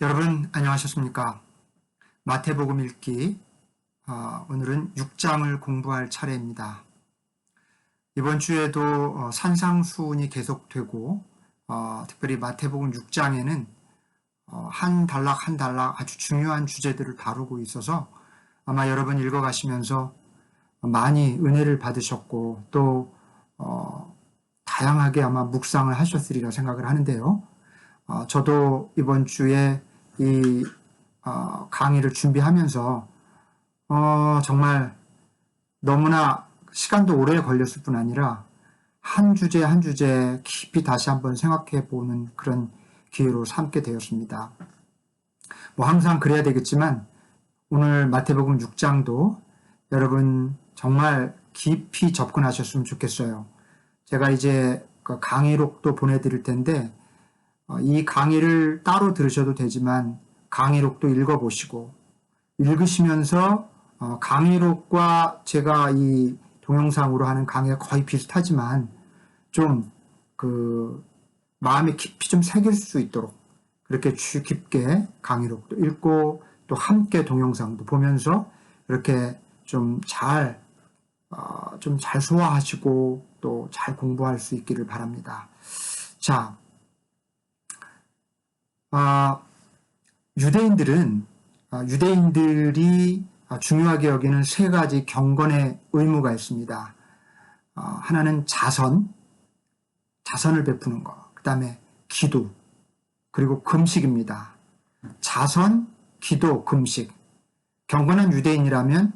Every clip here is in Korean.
여러분 안녕하셨습니까? 마태복음 읽기 오늘은 6장을 공부할 차례입니다. 이번 주에도 산상수훈이 계속되고 특별히 마태복음 6장에는 한 단락 한 단락 아주 중요한 주제들을 다루고 있어서 아마 여러분 읽어가시면서 많이 은혜를 받으셨고 또 다양하게 아마 묵상을 하셨으리라 생각을 하는데요. 저도 이번 주에 이 강의를 준비하면서 정말 너무나 시간도 오래 걸렸을 뿐 아니라 한 주제 한 주제 깊이 다시 한번 생각해 보는 그런 기회로 삼게 되었습니다. 뭐 항상 그래야 되겠지만 오늘 마태복음 6장도 여러분 정말 깊이 접근하셨으면 좋겠어요. 제가 이제 그 강의록도 보내드릴 텐데 이 강의를 따로 들으셔도 되지만 강의록도 읽어보시고 읽으시면서 강의록과 제가 이 동영상으로 하는 강의가 거의 비슷하지만 좀 그 마음에 깊이 좀 새길 수 있도록 그렇게 깊게 강의록도 읽고 또 함께 동영상도 보면서 이렇게 좀 잘 소화하시고 또 잘 공부할 수 있기를 바랍니다. 자, 유대인들이 중요하게 여기는 세 가지 경건의 의무가 있습니다. 하나는 자선을 베푸는 것, 그 다음에 기도, 그리고 금식입니다. 자선, 기도, 금식. 경건한 유대인이라면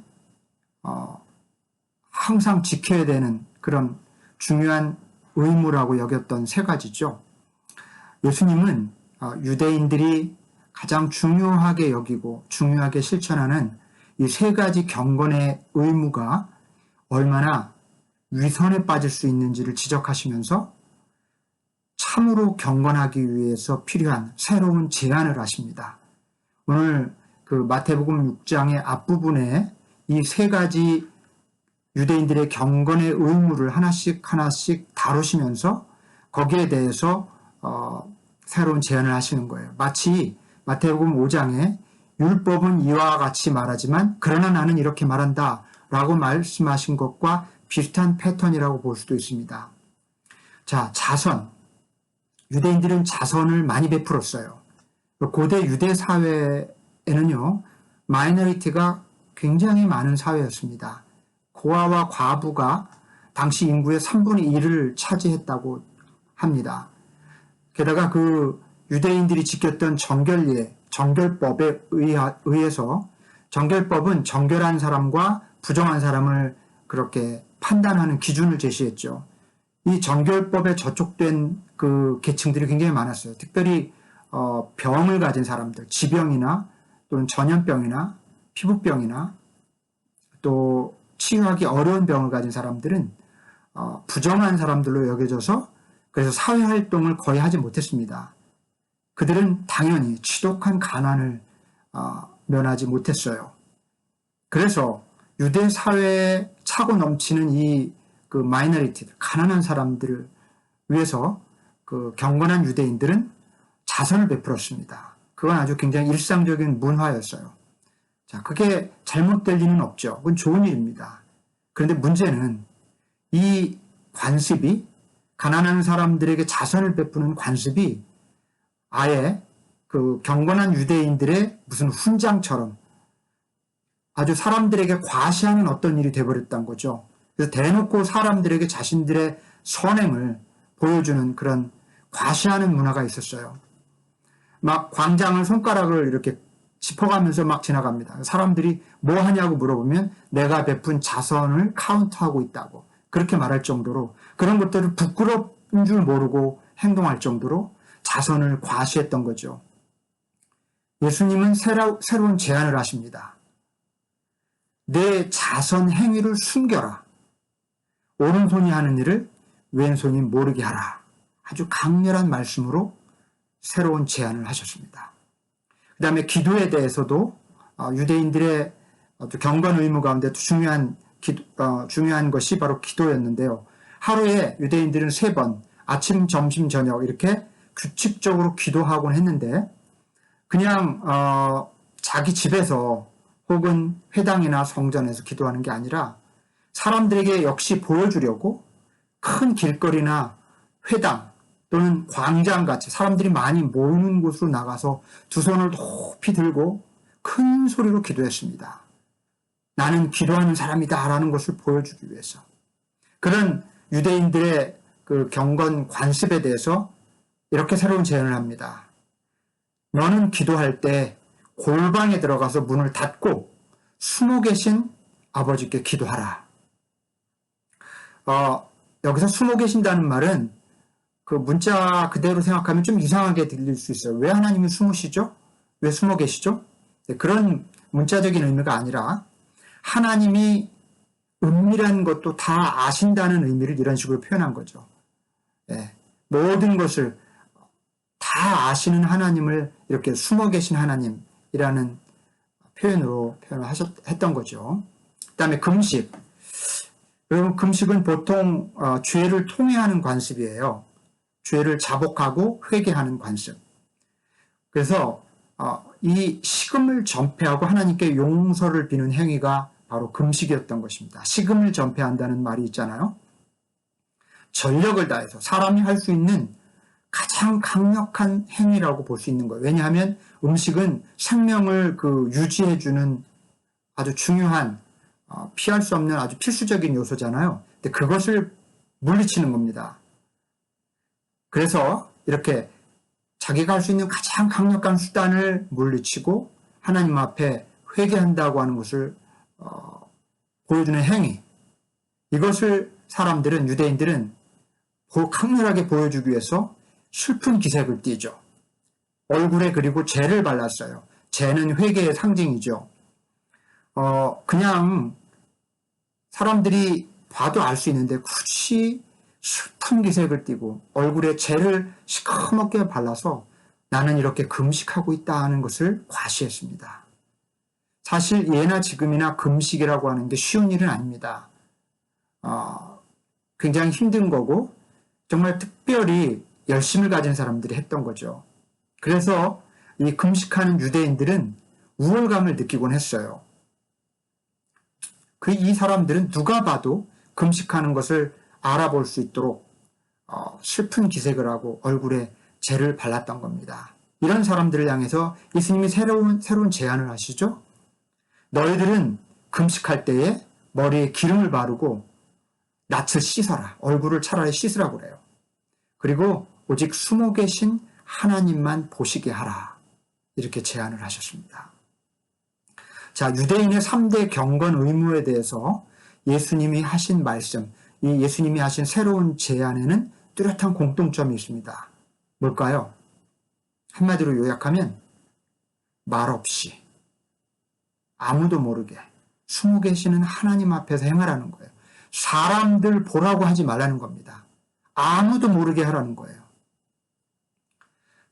항상 지켜야 되는 그런 중요한 의무라고 여겼던 세 가지죠. 예수님은 유대인들이 가장 중요하게 여기고 중요하게 실천하는 이 세 가지 경건의 의무가 얼마나 위선에 빠질 수 있는지를 지적하시면서 참으로 경건하기 위해서 필요한 새로운 제안을 하십니다. 오늘 그 마태복음 6장의 앞부분에 이 세 가지 유대인들의 경건의 의무를 하나씩 다루시면서 거기에 대해서 새로운 제안을 하시는 거예요. 마치 마태복음 5장에 율법은 이와 같이 말하지만 그러나 나는 이렇게 말한다 라고 말씀하신 것과 비슷한 패턴이라고 볼 수도 있습니다. 자, 자선. 유대인들은 자선을 많이 베풀었어요. 고대 유대 사회에는요, 마이너리티가 굉장히 많은 사회였습니다. 고아와 과부가 당시 인구의 3분의 1을 차지했다고 합니다. 게다가 그 유대인들이 지켰던 정결법에 의해서 정결법은 정결한 사람과 부정한 사람을 그렇게 판단하는 기준을 제시했죠. 이 정결법에 저촉된 그 계층들이 굉장히 많았어요. 특별히 병을 가진 사람들, 지병이나 또는 전염병이나 피부병이나 또 치유하기 어려운 병을 가진 사람들은 부정한 사람들로 여겨져서 그래서 사회활동을 거의 하지 못했습니다. 그들은 당연히 지독한 가난을 면하지 못했어요. 그래서 유대 사회에 차고 넘치는 이 그 마이너리티들, 가난한 사람들을 위해서 그 경건한 유대인들은 자선을 베풀었습니다. 그건 아주 굉장히 일상적인 문화였어요. 자, 그게 잘못될 리는 없죠. 그건 좋은 일입니다. 그런데 문제는 이 관습이 가난한 사람들에게 자선을 베푸는 관습이 아예 그 경건한 유대인들의 무슨 훈장처럼 아주 사람들에게 과시하는 어떤 일이 되어버렸다는 거죠. 그래서 대놓고 사람들에게 자신들의 선행을 보여주는 그런 과시하는 문화가 있었어요. 막 광장을 손가락을 이렇게 짚어가면서 막 지나갑니다. 사람들이 뭐 하냐고 물어보면 내가 베푼 자선을 카운트하고 있다고 그렇게 말할 정도로 그런 것들을 부끄러운 줄 모르고 행동할 정도로 자선을 과시했던 거죠. 예수님은 새로운 제안을 하십니다. 내 자선 행위를 숨겨라. 오른손이 하는 일을 왼손이 모르게 하라. 아주 강렬한 말씀으로 새로운 제안을 하셨습니다. 그 다음에 기도에 대해서도 유대인들의 경건 의무 가운데 중요한 것이 바로 기도였는데요. 하루에 유대인들은 3번 아침, 점심, 저녁 이렇게 규칙적으로 기도하곤 했는데 그냥 자기 집에서 혹은 회당이나 성전에서 기도하는 게 아니라 사람들에게 역시 보여주려고 큰 길거리나 회당 또는 광장같이 사람들이 많이 모이는 곳으로 나가서 두 손을 높이 들고 큰 소리로 기도했습니다. 나는 기도하는 사람이다 라는 것을 보여주기 위해서. 그런 유대인들의 그 경건 관습에 대해서 이렇게 새로운 제안을 합니다. 너는 기도할 때 골방에 들어가서 문을 닫고 숨어 계신 아버지께 기도하라. 여기서 숨어 계신다는 말은 그 문자 그대로 생각하면 좀 이상하게 들릴 수 있어요. 왜 하나님이 숨으시죠? 왜 숨어 계시죠? 그런 문자적인 의미가 아니라 하나님이 은밀한 것도 다 아신다는 의미를 이런 식으로 표현한 거죠. 모든 것을 다 아시는 하나님을 이렇게 숨어 계신 하나님이라는 표현으로 했던 거죠. 그 다음에 금식. 여러분, 금식은 보통 죄를 통회하는 관습이에요. 죄를 자복하고 회개하는 관습. 그래서 이 식음을 전폐하고 하나님께 용서를 비는 행위가 바로 금식이었던 것입니다. 식음을 전폐한다는 말이 있잖아요. 전력을 다해서 사람이 할 수 있는 가장 강력한 행위라고 볼 수 있는 거예요. 왜냐하면 음식은 생명을 유지해주는 아주 중요한 피할 수 없는 아주 필수적인 요소잖아요. 근데 그것을 물리치는 겁니다. 그래서 이렇게 자기가 할 수 있는 가장 강력한 수단을 물리치고 하나님 앞에 회개한다고 하는 것을 보여주는 행위. 이것을 사람들은, 유대인들은 강렬하게 보여주기 위해서 슬픈 기색을 띠죠. 얼굴에 그리고 죄를 발랐어요. 죄는 회개의 상징이죠. 그냥 사람들이 봐도 알 수 있는데 굳이 슬픈 기색을 띠고 얼굴에 죄를 시커멓게 발라서 나는 이렇게 금식하고 있다 하는 것을 과시했습니다. 사실 예나 지금이나 금식이라고 하는 게 쉬운 일은 아닙니다. 굉장히 힘든 거고 정말 특별히 열심을 가진 사람들이 했던 거죠. 그래서 이 금식하는 유대인들은 우월감을 느끼곤 했어요. 이 사람들은 누가 봐도 금식하는 것을 알아볼 수 있도록 슬픈 기색을 하고 얼굴에 죄를 발랐던 겁니다. 이런 사람들을 향해서 예수님이 새로운 제안을 하시죠. 너희들은 금식할 때에 머리에 기름을 바르고 낯을 씻어라. 얼굴을 차라리 씻으라고 그래요. 그리고 오직 숨어 계신 하나님만 보시게 하라. 이렇게 제안을 하셨습니다. 자, 유대인의 3대 경건 의무에 대해서 예수님이 하신 말씀, 이 예수님이 하신 새로운 제안에는 뚜렷한 공통점이 있습니다. 뭘까요? 한마디로 요약하면 말없이 아무도 모르게 숨어 계시는 하나님 앞에서 행하라는 거예요. 사람들 보라고 하지 말라는 겁니다. 아무도 모르게 하라는 거예요.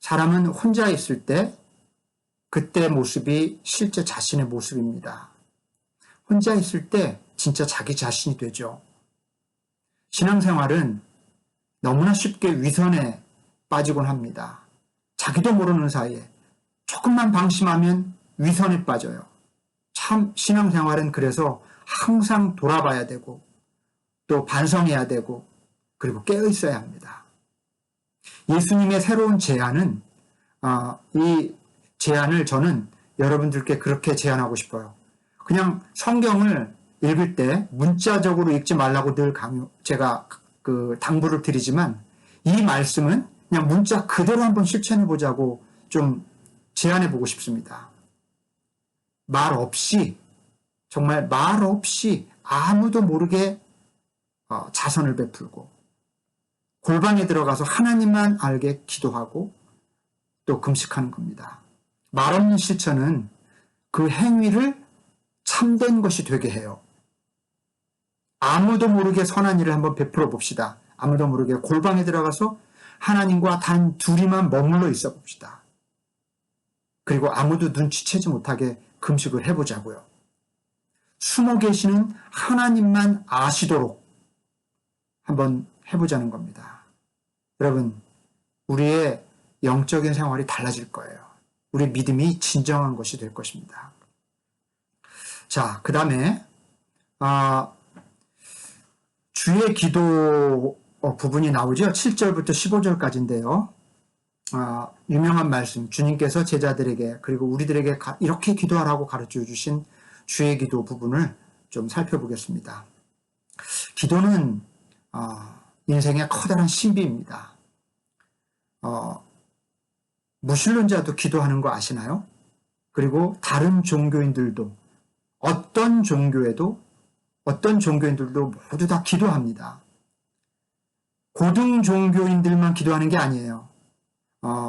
사람은 혼자 있을 때 그때 모습이 실제 자신의 모습입니다. 혼자 있을 때 진짜 자기 자신이 되죠. 신앙생활은 너무나 쉽게 위선에 빠지곤 합니다. 자기도 모르는 사이에 조금만 방심하면 위선에 빠져요. 참 신앙생활은 그래서 항상 돌아봐야 되고 또 반성해야 되고 그리고 깨어있어야 합니다. 예수님의 새로운 제안은 이 제안을 저는 여러분들께 그렇게 제안하고 싶어요. 그냥 성경을 읽을 때 문자적으로 읽지 말라고 늘 제가 당부를 드리지만 이 말씀은 그냥 문자 그대로 한번 실천해 보자고 좀 제안해 보고 싶습니다. 말 없이 정말 말 없이 아무도 모르게 자선을 베풀고 골방에 들어가서 하나님만 알게 기도하고 또 금식하는 겁니다. 말 없는 실천은 그 행위를 참된 것이 되게 해요. 아무도 모르게 선한 일을 한번 베풀어 봅시다. 아무도 모르게 골방에 들어가서 하나님과 단 둘이만 머물러 있어 봅시다. 그리고 아무도 눈치채지 못하게 금식을 해보자고요. 숨어 계시는 하나님만 아시도록 한번 해보자는 겁니다. 여러분, 우리의 영적인 생활이 달라질 거예요. 우리 믿음이 진정한 것이 될 것입니다. 자, 그 다음에 주의 기도 부분이 나오죠. 7절부터 15절까지인데요. 유명한 말씀, 주님께서 제자들에게 그리고 우리들에게 이렇게 기도하라고 가르쳐 주신 주의 기도 부분을 좀 살펴보겠습니다. 기도는 인생의 커다란 신비입니다. 무신론자도 기도하는 거 아시나요? 그리고 다른 종교인들도 어떤 종교인들도 모두 다 기도합니다. 고등 종교인들만 기도하는 게 아니에요.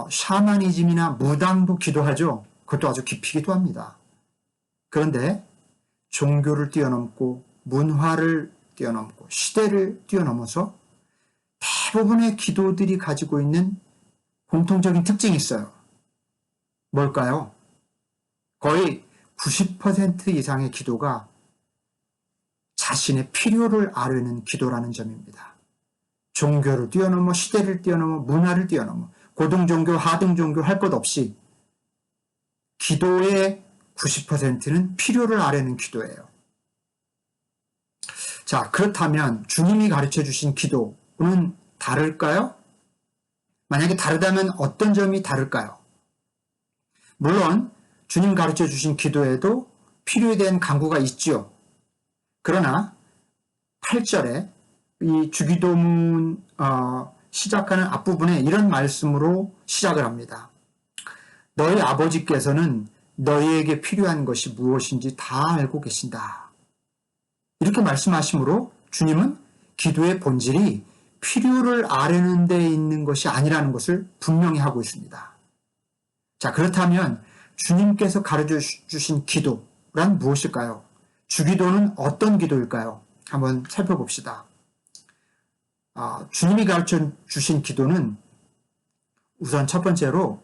샤머니즘이나 무당도 기도하죠. 그것도 아주 깊이 기도합니다. 그런데 종교를 뛰어넘고 문화를 뛰어넘고 시대를 뛰어넘어서 대부분의 기도들이 가지고 있는 공통적인 특징이 있어요. 뭘까요? 거의 90% 이상의 기도가 자신의 필요를 아뢰는 기도라는 점입니다. 종교를 뛰어넘어 시대를 뛰어넘어 문화를 뛰어넘어 고등종교, 하등종교 할 것 없이 기도의 90%는 필요를 아뢰는 기도예요. 자, 그렇다면 주님이 가르쳐 주신 기도는 다를까요? 만약에 다르다면 어떤 점이 다를까요? 물론 주님 가르쳐 주신 기도에도 필요에 대한 강구가 있지요. 그러나 8절에 이 주기도문 시작하는 앞부분에 이런 말씀으로 시작을 합니다. 너희 아버지께서는 너희에게 필요한 것이 무엇인지 다 알고 계신다. 이렇게 말씀하시므로 주님은 기도의 본질이 필요를 아뢰는 데 있는 것이 아니라는 것을 분명히 하고 있습니다. 자, 그렇다면 주님께서 가르쳐 주신 기도란 무엇일까요? 주기도는 어떤 기도일까요? 한번 살펴봅시다. 주님이 가르쳐 주신 기도는 우선 첫 번째로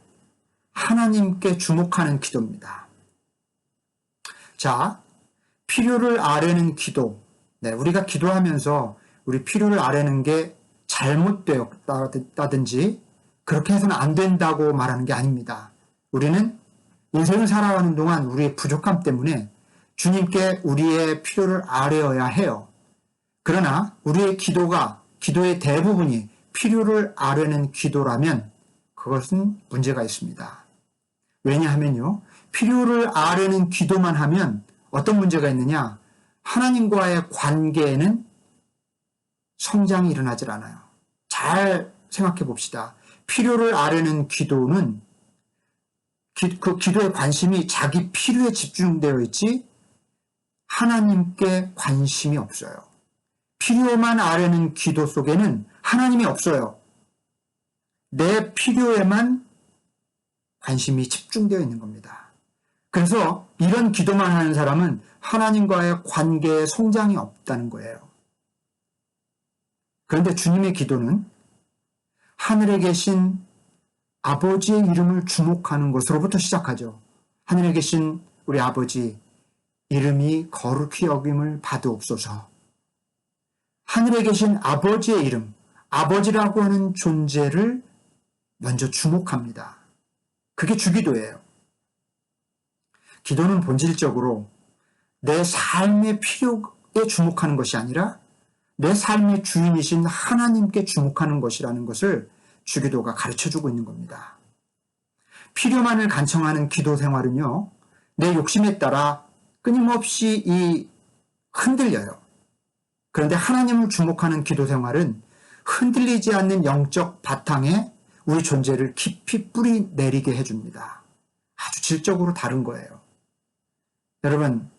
하나님께 주목하는 기도입니다. 자, 필요를 아뢰는 기도. 네, 우리가 기도하면서 우리 필요를 아뢰는 게 잘못되었다든지 그렇게 해서는 안 된다고 말하는 게 아닙니다. 우리는 인생을 살아가는 동안 우리의 부족함 때문에 주님께 우리의 필요를 아뢰어야 해요. 그러나 우리의 기도의 대부분이 필요를 아뢰는 기도라면 그것은 문제가 있습니다. 왜냐하면요, 필요를 아뢰는 기도만 하면 어떤 문제가 있느냐? 하나님과의 관계에는 성장이 일어나질 않아요. 잘 생각해 봅시다. 필요를 아뢰는 기도는 그 기도의 관심이 자기 필요에 집중되어 있지 하나님께 관심이 없어요. 필요만 아뢰는 기도 속에는 하나님이 없어요. 내 필요에만 관심이 집중되어 있는 겁니다. 그래서 이런 기도만 하는 사람은 하나님과의 관계에 성장이 없다는 거예요. 그런데 주님의 기도는 하늘에 계신 아버지의 이름을 주목하는 것으로부터 시작하죠. 하늘에 계신 우리 아버지, 이름이 거룩히 여김을 받으옵소서. 하늘에 계신 아버지의 이름, 아버지라고 하는 존재를 먼저 주목합니다. 그게 주기도예요. 기도는 본질적으로 내 삶의 필요에 주목하는 것이 아니라 내 삶의 주인이신 하나님께 주목하는 것이라는 것을 주기도가 가르쳐주고 있는 겁니다. 필요만을 간청하는 기도 생활은요, 내 욕심에 따라 끊임없이 흔들려요. 그런데 하나님을 주목하는 기도 생활은 흔들리지 않는 영적 바탕에 우리 존재를 깊이 뿌리 내리게 해줍니다. 아주 질적으로 다른 거예요. 여러분,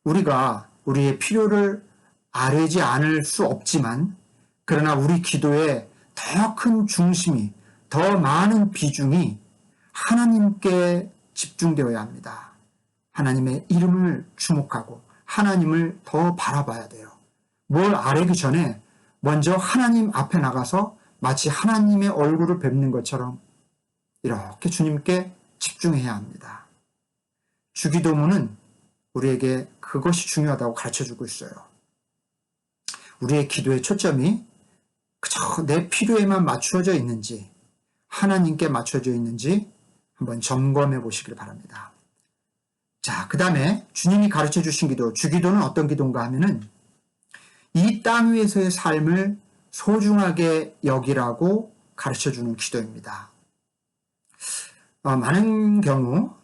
우리가 우리의 필요를 아뢰지 않을 수 없지만, 그러나 우리 기도에 더 큰 중심이, 더 많은 비중이 하나님께 집중되어야 합니다. 하나님의 이름을 주목하고 하나님을 더 바라봐야 돼요. 뭘 아뢰기 전에 먼저 하나님 앞에 나가서 마치 하나님의 얼굴을 뵙는 것처럼 이렇게 주님께 집중해야 합니다. 주기도문은 우리에게 그것이 중요하다고 가르쳐주고 있어요. 우리의 기도의 초점이 그저 내 필요에만 맞추어져 있는지, 하나님께 맞춰져 있는지 한번 점검해 보시길 바랍니다. 자, 그 다음에 주님이 가르쳐 주신 기도, 주기도는 어떤 기도인가 하면은 이 땅 위에서의 삶을 소중하게 여기라고 가르쳐 주는 기도입니다. 많은 경우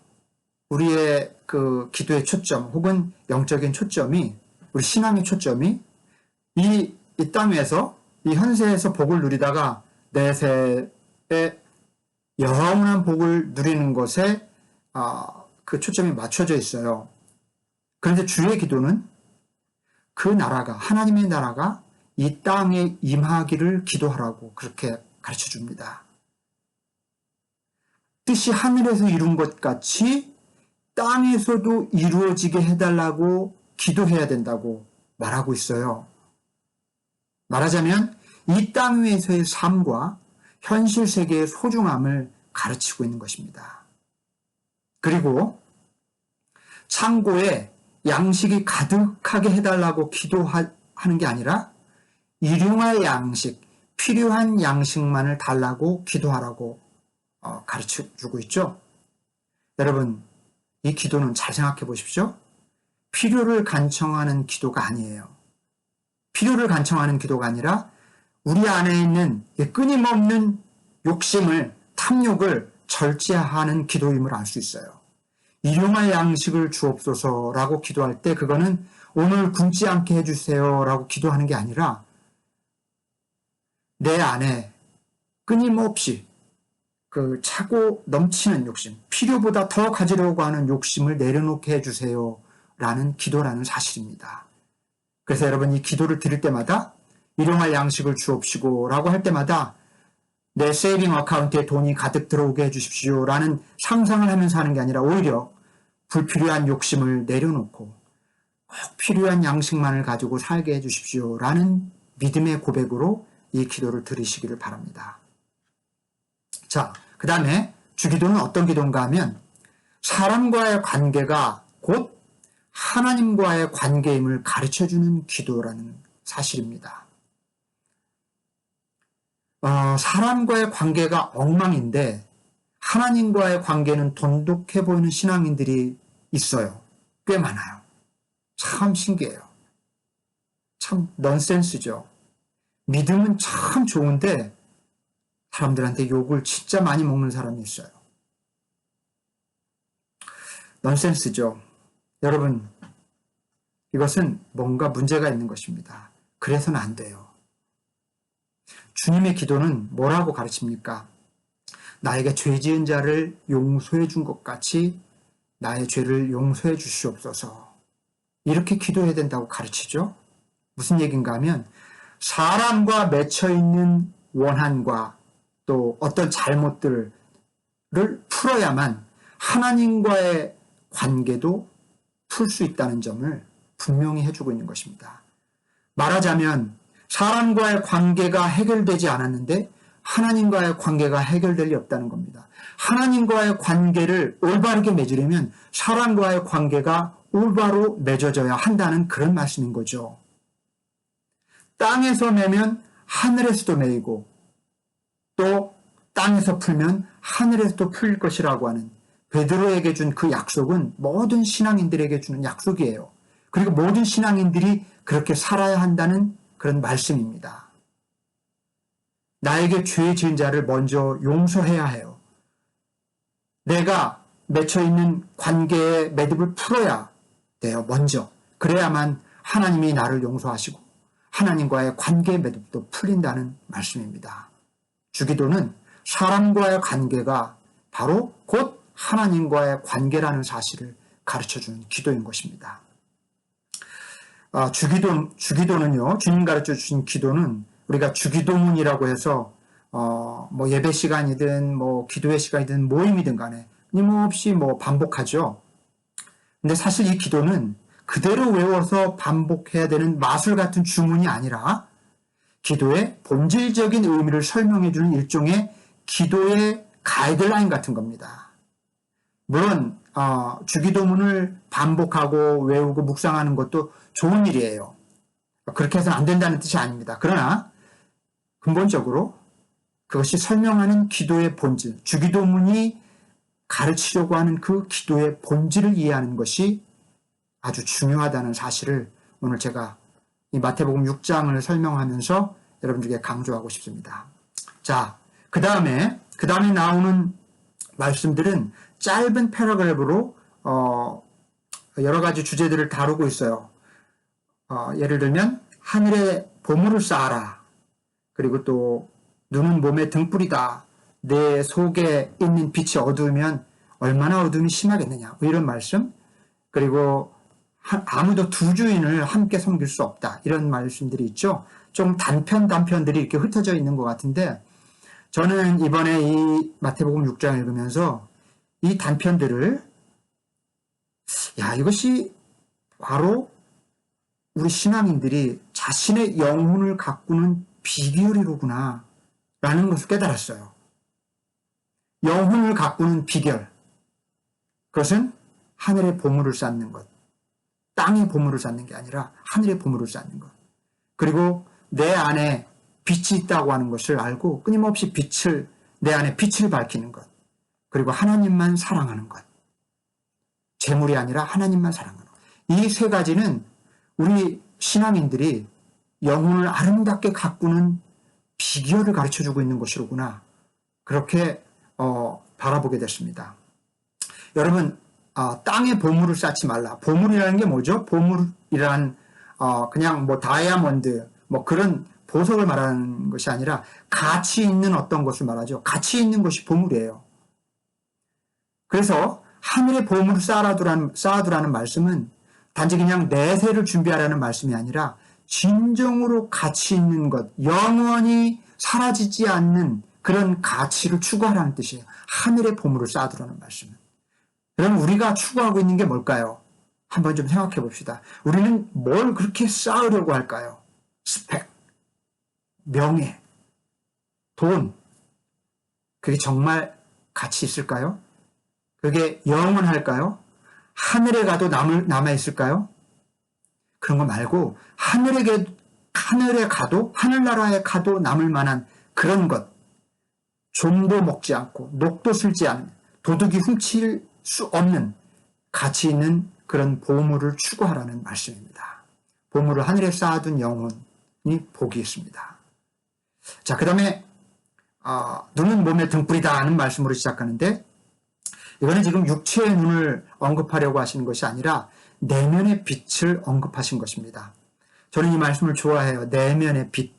우리의 그 기도의 초점 혹은 영적인 초점이, 우리 신앙의 초점이 이 땅 위에서, 이 현세에서 복을 누리다가 내세에 영원한 복을 누리는 것에 그 초점이 맞춰져 있어요. 그런데 주의 기도는 그 나라가, 하나님의 나라가 이 땅에 임하기를 기도하라고 그렇게 가르쳐 줍니다. 뜻이 하늘에서 이룬 것 같이 땅에서도 이루어지게 해달라고 기도해야 된다고 말하고 있어요. 말하자면 이 땅 위에서의 삶과 현실 세계의 소중함을 가르치고 있는 것입니다. 그리고 창고에 양식이 가득하게 해달라고 기도하는 게 아니라 일용할 양식, 필요한 양식만을 달라고 기도하라고 가르쳐주고 있죠. 여러분, 이 기도는 잘 생각해 보십시오. 필요를 간청하는 기도가 아니에요. 필요를 간청하는 기도가 아니라 우리 안에 있는 끊임없는 욕심을, 탐욕을 절제하는 기도임을 알 수 있어요. 일용할 양식을 주옵소서라고 기도할 때 그거는 오늘 굶지 않게 해주세요라고 기도하는 게 아니라 내 안에 끊임없이 그 차고 넘치는 욕심, 필요보다 더 가지려고 하는 욕심을 내려놓게 해주세요라는 기도라는 사실입니다. 그래서 여러분, 이 기도를 드릴 때마다 일용할 양식을 주옵시고라고 할 때마다 내 세이빙 어카운트에 돈이 가득 들어오게 해주십시오라는 상상을 하면서 하는 게 아니라 오히려 불필요한 욕심을 내려놓고 꼭 필요한 양식만을 가지고 살게 해주십시오라는 믿음의 고백으로 이 기도를 드리시기를 바랍니다. 자, 그 다음에 주기도는 어떤 기도인가 하면 사람과의 관계가 곧 하나님과의 관계임을 가르쳐주는 기도라는 사실입니다. 사람과의 관계가 엉망인데 하나님과의 관계는 돈독해 보이는 신앙인들이 있어요. 꽤 많아요. 참 신기해요. 참 넌센스죠. 믿음은 참 좋은데 사람들한테 욕을 진짜 많이 먹는 사람이 있어요. 넌센스죠. 여러분, 이것은 뭔가 문제가 있는 것입니다. 그래서는 안 돼요. 주님의 기도는 뭐라고 가르칩니까? 나에게 죄 지은 자를 용서해 준 것 같이 나의 죄를 용서해 주시옵소서. 이렇게 기도해야 된다고 가르치죠. 무슨 얘기인가 하면 사람과 맺혀 있는 원한과 또 어떤 잘못들을 풀어야만 하나님과의 관계도 풀 수 있다는 점을 분명히 해주고 있는 것입니다. 말하자면 사람과의 관계가 해결되지 않았는데 하나님과의 관계가 해결될 리 없다는 겁니다. 하나님과의 관계를 올바르게 맺으려면 사람과의 관계가 올바로 맺어져야 한다는 그런 말씀인 거죠. 땅에서 매면 하늘에서도 매이고 또 땅에서 풀면 하늘에서도 풀릴 것이라고 하는 베드로에게 준 그 약속은 모든 신앙인들에게 주는 약속이에요. 그리고 모든 신앙인들이 그렇게 살아야 한다는 그런 말씀입니다. 나에게 죄 지은 자를 먼저 용서해야 해요. 내가 맺혀있는 관계의 매듭을 풀어야 돼요. 먼저. 그래야만 하나님이 나를 용서하시고 하나님과의 관계의 매듭도 풀린다는 말씀입니다. 주기도는 사람과의 관계가 바로 곧 하나님과의 관계라는 사실을 가르쳐주는 기도인 것입니다. 주기도는요, 주님 가르쳐 주신 기도는 우리가 주기도문이라고 해서 뭐 예배 시간이든 뭐 기도의 시간이든 모임이든 간에 끊임없이 뭐 반복하죠. 근데 사실 이 기도는 그대로 외워서 반복해야 되는 마술 같은 주문이 아니라 기도의 본질적인 의미를 설명해 주는 일종의 기도의 가이드라인 같은 겁니다. 물론 주기도문을 반복하고 외우고 묵상하는 것도 좋은 일이에요. 그렇게 해서는 안 된다는 뜻이 아닙니다. 그러나 근본적으로 그것이 설명하는 기도의 본질, 주기도문이 가르치려고 하는 그 기도의 본질을 이해하는 것이 아주 중요하다는 사실을 오늘 제가 이 마태복음 6장을 설명하면서 여러분들에게 강조하고 싶습니다. 자, 그 다음에 나오는 말씀들은 짧은 패러그래프로 여러 가지 주제들을 다루고 있어요. 예를 들면 하늘에 보물을 쌓아라. 그리고 또 눈은 몸의 등불이다. 내 속에 있는 빛이 어두우면 얼마나 어둠이 심하겠느냐. 이런 말씀. 그리고 아무도 두 주인을 함께 섬길 수 없다. 이런 말씀들이 있죠. 좀 단편들이 이렇게 흩어져 있는 것 같은데 저는 이번에 이 마태복음 6장 읽으면서 이 단편들을 이것이 바로 우리 신앙인들이 자신의 영혼을 가꾸는 비결이로구나 라는 것을 깨달았어요. 영혼을 가꾸는 비결, 그것은 하늘의 보물을 쌓는 것, 땅의 보물을 쌓는 게 아니라 하늘의 보물을 쌓는 것, 그리고 내 안에 빛이 있다고 하는 것을 알고 끊임없이 내 안에 빛을 밝히는 것, 그리고 하나님만 사랑하는 것, 재물이 아니라 하나님만 사랑하는 것. 이 세 가지는 우리 신앙인들이 영혼을 아름답게 가꾸는 비결을 가르쳐주고 있는 것이로구나. 그렇게 바라보게 됐습니다. 여러분, 땅에 보물을 쌓지 말라. 보물이라는 게 뭐죠? 보물이란 그냥 뭐 다이아몬드 뭐 그런 보석을 말하는 것이 아니라 가치 있는 어떤 것을 말하죠. 가치 있는 것이 보물이에요. 그래서 하늘의 보물을 쌓아두라는 말씀은 단지 그냥 내세를 준비하라는 말씀이 아니라 진정으로 가치 있는 것, 영원히 사라지지 않는 그런 가치를 추구하라는 뜻이에요. 하늘의 보물을 쌓아두라는 말씀은. 여러분, 우리가 추구하고 있는 게 뭘까요? 한번 좀 생각해 봅시다. 우리는 뭘 그렇게 쌓으려고 할까요? 스펙, 명예, 돈. 그게 정말 가치 있을까요? 그게 영원할까요? 하늘에 가도 남아있을까요? 그런 거 말고 하늘에 가도 하늘나라에 가도 남을 만한 그런 것, 좀도 먹지 않고 녹도 슬지 않는 도둑이 훔칠 수 없는 가치 있는 그런 보물을 추구하라는 말씀입니다. 보물을 하늘에 쌓아둔 영혼이 복이 있습니다. 자, 그 다음에 눈은 몸의 등불이다 하는 말씀으로 시작하는데 이거는 지금 육체의 눈을 언급하려고 하시는 것이 아니라 내면의 빛을 언급하신 것입니다. 저는 이 말씀을 좋아해요. 내면의 빛.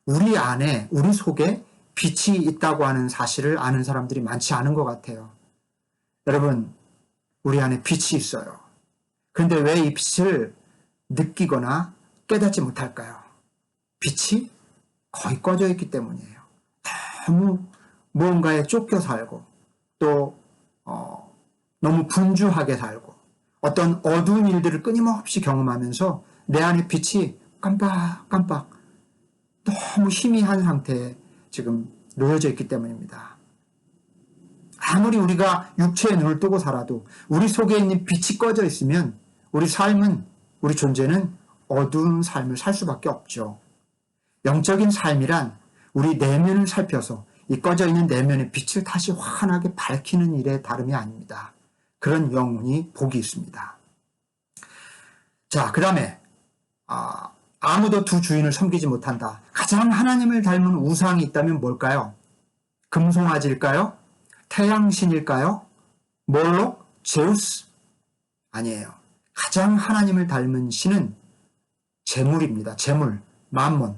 우리 안에, 우리 속에 빛이 있다고 하는 사실을 아는 사람들이 많지 않은 것 같아요. 여러분, 우리 안에 빛이 있어요. 그런데 왜 이 빛을 느끼거나 깨닫지 못할까요? 빛이 거의 꺼져 있기 때문이에요. 너무 무언가에 쫓겨 살고 또 너무 분주하게 살고 어떤 어두운 일들을 끊임없이 경험하면서 내 안에 빛이 깜빡깜빡 너무 희미한 상태에 지금 놓여져 있기 때문입니다. 아무리 우리가 육체의 눈을 뜨고 살아도 우리 속에 있는 빛이 꺼져 있으면 우리 삶은, 우리 존재는 어두운 삶을 살 수밖에 없죠. 영적인 삶이란 우리 내면을 살펴서 이 꺼져 있는 내면의 빛을 다시 환하게 밝히는 일에 다름이 아닙니다. 그런 영혼이 복이 있습니다. 자, 그 다음에 아무도 두 주인을 섬기지 못한다. 가장 하나님을 닮은 우상이 있다면 뭘까요? 금송아지일까요? 태양신일까요? 몰록? 제우스? 아니에요. 가장 하나님을 닮은 신은 재물입니다. 재물, 만몬.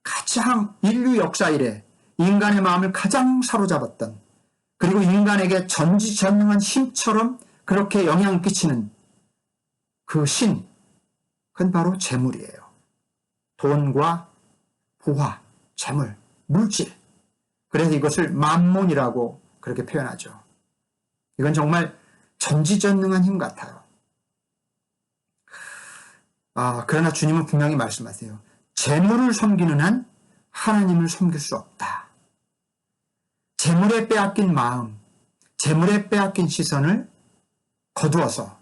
가장 인류 역사 이래 인간의 마음을 가장 사로잡았던, 그리고 인간에게 전지전능한 힘처럼 그렇게 영향을 끼치는 그 신, 그건 바로 재물이에요. 돈과 부화, 재물, 물질. 그래서 이것을 만몬이라고 그렇게 표현하죠. 이건 정말 전지전능한 힘 같아요. 그러나 주님은 분명히 말씀하세요. 재물을 섬기는 한 하나님을 섬길 수 없다. 재물에 빼앗긴 마음, 재물에 빼앗긴 시선을 거두어서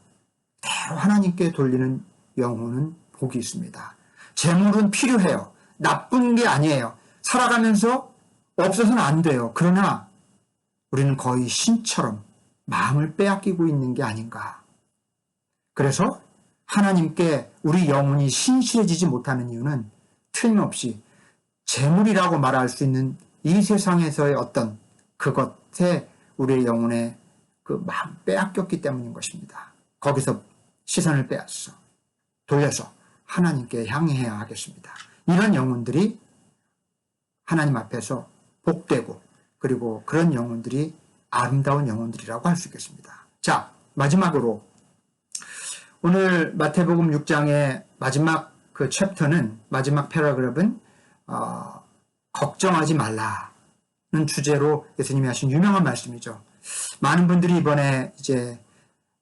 대로 하나님께 돌리는 영혼은 복이 있습니다. 재물은 필요해요. 나쁜 게 아니에요. 살아가면서 없어서는 안 돼요. 그러나 우리는 거의 신처럼 마음을 빼앗기고 있는 게 아닌가. 그래서 하나님께 우리 영혼이 신실해지지 못하는 이유는 틀림없이 재물이라고 말할 수 있는 이 세상에서의 어떤 그것에 우리의 영혼의 그 마음 빼앗겼기 때문인 것입니다. 거기서 시선을 빼앗어 돌려서 하나님께 향해야 하겠습니다. 이런 영혼들이 하나님 앞에서 복되고 그리고 그런 영혼들이 아름다운 영혼들이라고 할 수 있겠습니다. 자, 마지막으로 오늘 마태복음 6장의 마지막 그 챕터는 마지막 패러그래프는 걱정하지 말라는 주제로 예수님이 하신 유명한 말씀이죠. 많은 분들이 이번에 이제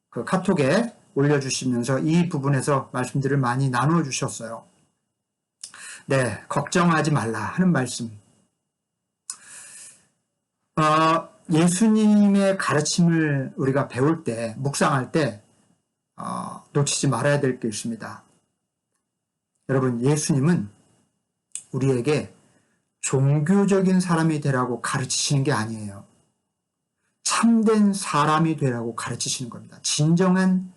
그 카톡에 올려주시면서 이 부분에서 말씀들을 많이 나누어 주셨어요. 네, 걱정하지 말라 하는 말씀. 예수님의 가르침을 우리가 배울 때, 묵상할 때 놓치지 말아야 될 게 있습니다. 여러분, 예수님은 우리에게 종교적인 사람이 되라고 가르치시는 게 아니에요. 참된 사람이 되라고 가르치시는 겁니다. 진정한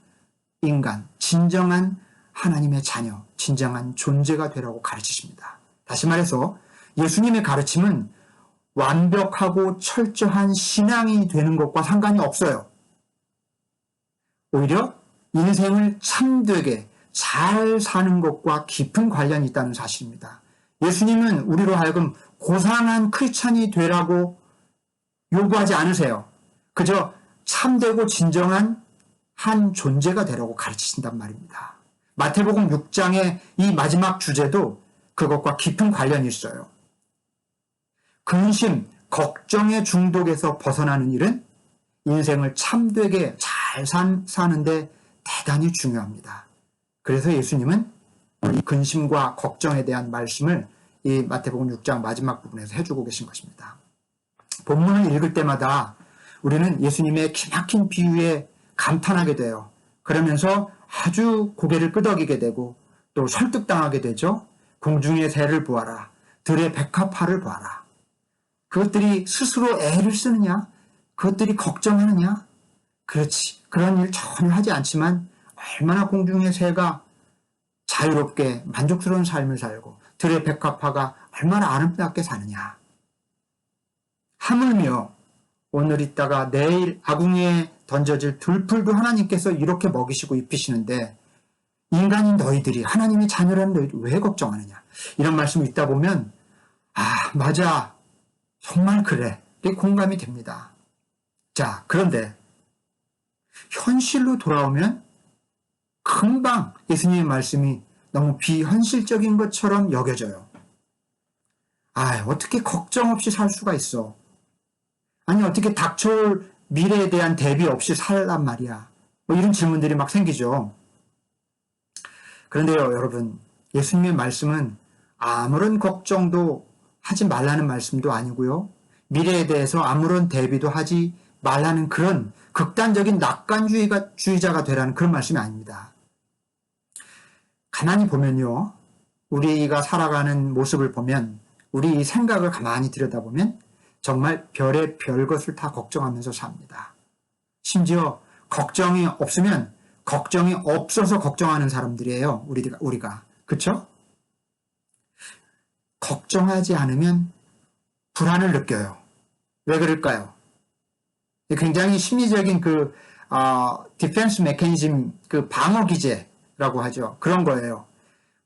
인간, 진정한 하나님의 자녀, 진정한 존재가 되라고 가르치십니다. 다시 말해서 예수님의 가르침은 완벽하고 철저한 신앙이 되는 것과 상관이 없어요. 오히려 인생을 참되게 잘 사는 것과 깊은 관련이 있다는 사실입니다. 예수님은 우리로 하여금 고상한 크리스찬이 되라고 요구하지 않으세요. 그저 참되고 진정한 한 존재가 되라고 가르치신단 말입니다. 마태복음 6장의 이 마지막 주제도 그것과 깊은 관련이 있어요. 근심, 걱정의 중독에서 벗어나는 일은 인생을 참되게 잘 사는데 대단히 중요합니다. 그래서 예수님은 이 근심과 걱정에 대한 말씀을 이 마태복음 6장 마지막 부분에서 해주고 계신 것입니다. 본문을 읽을 때마다 우리는 예수님의 기막힌 비유에 감탄하게 돼요. 그러면서 아주 고개를 끄덕이게 되고 또 설득당하게 되죠. 공중의 새를 보아라. 들의 백합화를 보아라. 그것들이 스스로 애를 쓰느냐? 그것들이 걱정하느냐? 그렇지. 그런 일 전혀 하지 않지만 얼마나 공중의 새가 자유롭게 만족스러운 삶을 살고 들의 백합화가 얼마나 아름답게 사느냐. 하물며 오늘 있다가 내일 아궁이에 던져질 들풀도 하나님께서 이렇게 먹이시고 입히시는데 인간인 너희들이 하나님의 자녀라는 너희들 왜 걱정하느냐. 이런 말씀을 읽다 보면 맞아. 정말 그래. 이게 공감이 됩니다. 자, 그런데 현실로 돌아오면 금방 예수님의 말씀이 너무 비현실적인 것처럼 여겨져요. 어떻게 걱정 없이 살 수가 있어? 아니, 어떻게 닥쳐올 미래에 대한 대비 없이 살란 말이야? 이런 질문들이 막 생기죠. 그런데요, 여러분, 예수님의 말씀은 아무런 걱정도 하지 말라는 말씀도 아니고요. 미래에 대해서 아무런 대비도 하지 말라는 그런 극단적인 낙관주의자가 되라는 그런 말씀이 아닙니다. 가만히 보면요. 우리가 살아가는 모습을 보면 우리 생각을 가만히 들여다보면 정말 별의 별것을 다 걱정하면서 삽니다. 심지어 걱정이 없으면 걱정이 없어서 걱정하는 사람들이에요. 우리가. 그렇죠? 걱정하지 않으면 불안을 느껴요. 왜 그럴까요? 굉장히 심리적인 디펜스 메커니즘, 방어 기제라고 하죠. 그런 거예요.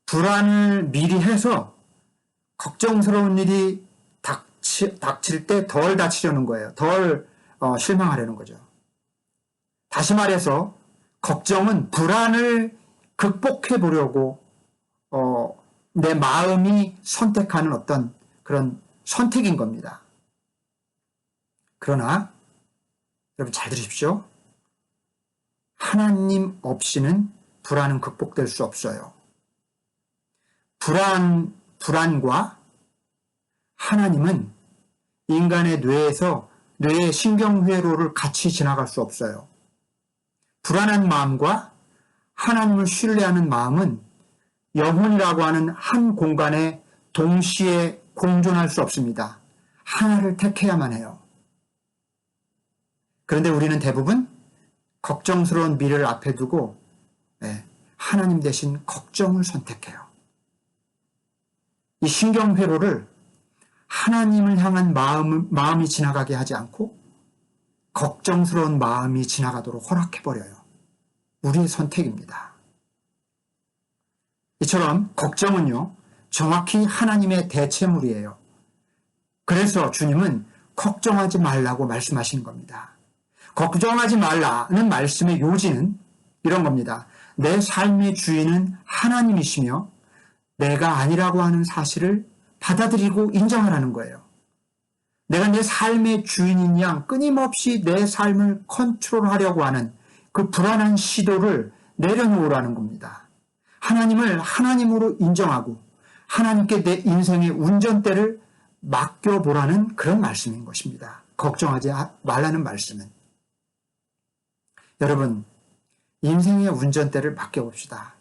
불안을 미리 해서 걱정스러운 일이 닥칠 때 덜 다치려는 거예요. 덜 실망하려는 거죠. 다시 말해서 걱정은 불안을 극복해 보려고 내 마음이 선택하는 어떤 그런 선택인 겁니다. 그러나 여러분 잘 들으십시오. 하나님 없이는 불안은 극복될 수 없어요. 불안과 하나님은 인간의 뇌의 신경회로를 같이 지나갈 수 없어요. 불안한 마음과 하나님을 신뢰하는 마음은 영혼이라고 하는 한 공간에 동시에 공존할 수 없습니다. 하나를 택해야만 해요. 그런데 우리는 대부분 걱정스러운 미래를 앞에 두고 하나님 대신 걱정을 선택해요. 이 신경회로를 하나님을 향한 마음이 지나가게 하지 않고 걱정스러운 마음이 지나가도록 허락해버려요. 우리의 선택입니다. 이처럼 걱정은요, 정확히 하나님의 대체물이에요. 그래서 주님은 걱정하지 말라고 말씀하시는 겁니다. 걱정하지 말라는 말씀의 요지는 이런 겁니다. 내 삶의 주인은 하나님이시며 내가 아니라고 하는 사실을 받아들이고 인정하라는 거예요. 내가 내 삶의 주인인 양 끊임없이 내 삶을 컨트롤하려고 하는 그 불안한 시도를 내려놓으라는 겁니다. 하나님을 하나님으로 인정하고 하나님께 내 인생의 운전대를 맡겨보라는 그런 말씀인 것입니다. 걱정하지 말라는 말씀은. 여러분, 인생의 운전대를 맡겨봅시다.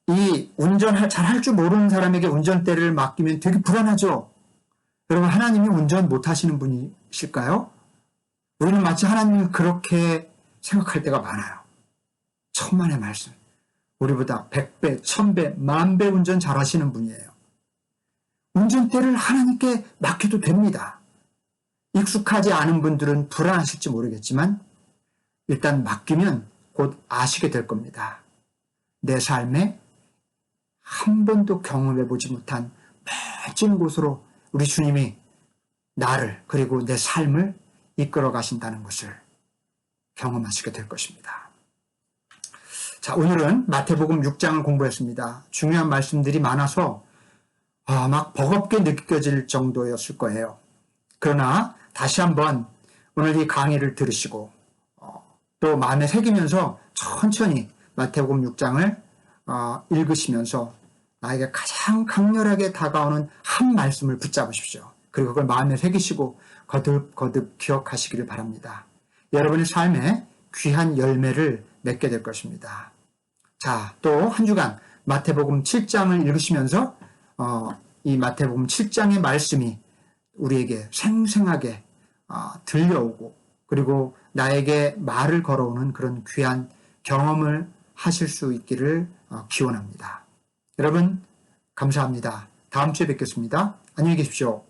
이 운전을 잘 할 줄 모르는 사람에게 운전대를 맡기면 되게 불안하죠? 여러분, 하나님이 운전 못하시는 분이실까요? 우리는 마치 하나님을 그렇게 생각할 때가 많아요. 천만의 말씀. 우리보다 100배, 1000배, 10,000배 운전 잘하시는 분이에요. 운전대를 하나님께 맡겨도 됩니다. 익숙하지 않은 분들은 불안하실지 모르겠지만 일단 맡기면 곧 아시게 될 겁니다. 내 삶에 한 번도 경험해보지 못한 멋진 곳으로 우리 주님이 나를 그리고 내 삶을 이끌어 가신다는 것을 경험하시게 될 것입니다. 자, 오늘은 마태복음 6장을 공부했습니다. 중요한 말씀들이 많아서 막 버겁게 느껴질 정도였을 거예요. 그러나 다시 한번 오늘 이 강의를 들으시고 또 마음에 새기면서 천천히 마태복음 6장을 읽으시면서 나에게 가장 강렬하게 다가오는 한 말씀을 붙잡으십시오. 그리고 그걸 마음에 새기시고 거듭 기억하시기를 바랍니다. 여러분의 삶에 귀한 열매를 맺게 될 것입니다. 자, 또 한 주간 마태복음 7장을 읽으시면서 이 마태복음 7장의 말씀이 우리에게 생생하게 들려오고 그리고 나에게 말을 걸어오는 그런 귀한 경험을 하실 수 있기를 기원합니다. 여러분, 감사합니다. 다음 주에 뵙겠습니다. 안녕히 계십시오.